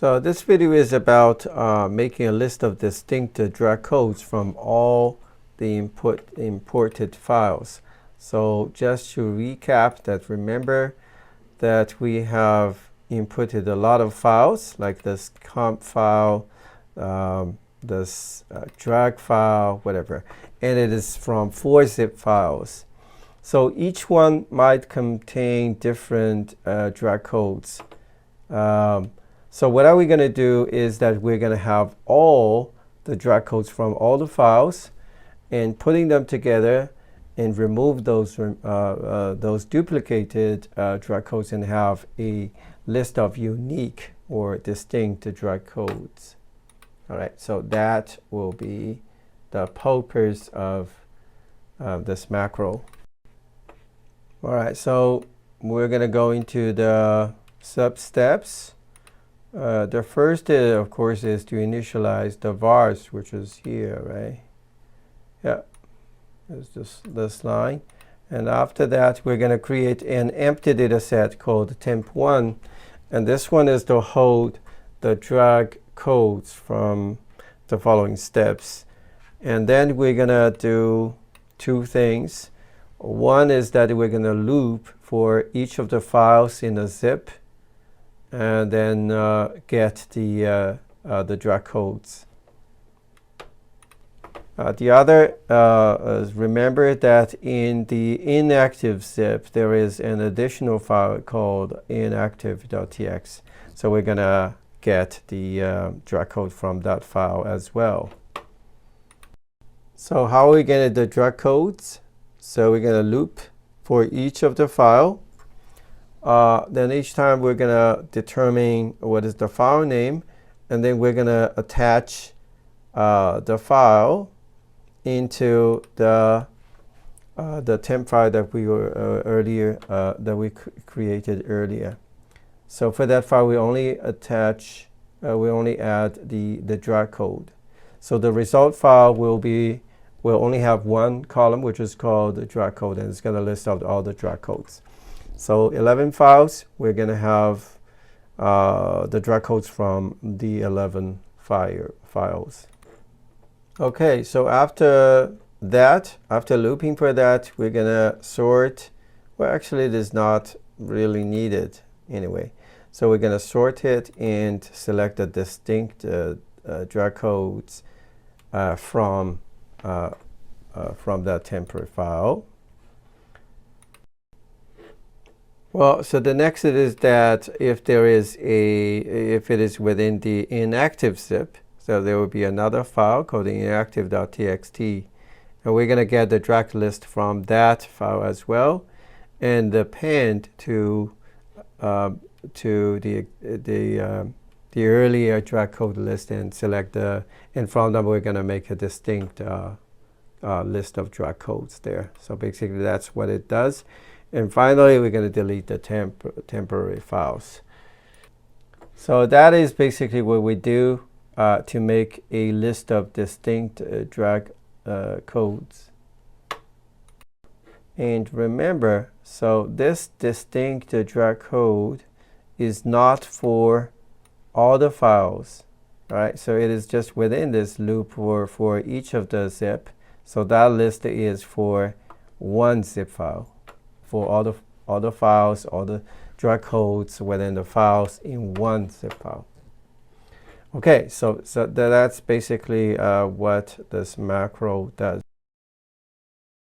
So this video is about making a list of distinct drug codes from all the imported files. So just to recap that, remember that we have inputted a lot of files like this comp file, this drag file, whatever, and it is from 4 zip files. So each one might contain different drag codes. So what are we going to do is that we're going to have all the drag codes from all the files and putting them together and remove those duplicated drag codes and have a list of unique or distinct drag codes. All right, so that will be the purpose of this macro. All right, so we're going to go into the substeps. The first, of course, is to initialize the vars, which is here, right? Yeah, it's just this line. And after that, we're going to create an empty data set called temp1. And this one is to hold the drag codes from the following steps. And then we're going to do two things. One is that we're going to loop for each of the files in a zip and then get the drag codes. The other is remember that in the inactive zip there is an additional file called Interactivetxt. So we're going to get the drag code from that file as well. So how are we going to do drag codes? So we're going to loop for each of the file. Then each time we're going to determine what is the file name, and then we're going to attach the file into the temp file that we were earlier that we created earlier. So for that file, we only attach, we only add the drag code. So the result file will only have one column, which is called the drag code, and it's going to list out all the drag codes. So 11 files, we're going to have the drag codes from the 11 files. Okay, so after that, after looping for that, we're going to sort. Well, actually, it is not really needed anyway. So we're going to sort it and select the distinct drag codes from that temporary file. Well, so the next is that if it is within the inactive zip, so there will be another file called Interactive.txt, and we're going to get the drag list from that file as well, and append to the earlier drag code list and select and from them we're going to make a distinct list of drag codes there. So basically that's what it does. And finally, we're going to delete the temporary files. So that is basically what we do to make a list of distinct drag codes. And remember, so this distinct drag code is not for all the files, right? So it is just within this loop for each of the zip. So that list is for one zip file. For all the files, all the drag codes within the files in one zip file. Okay, so that's basically what this macro does.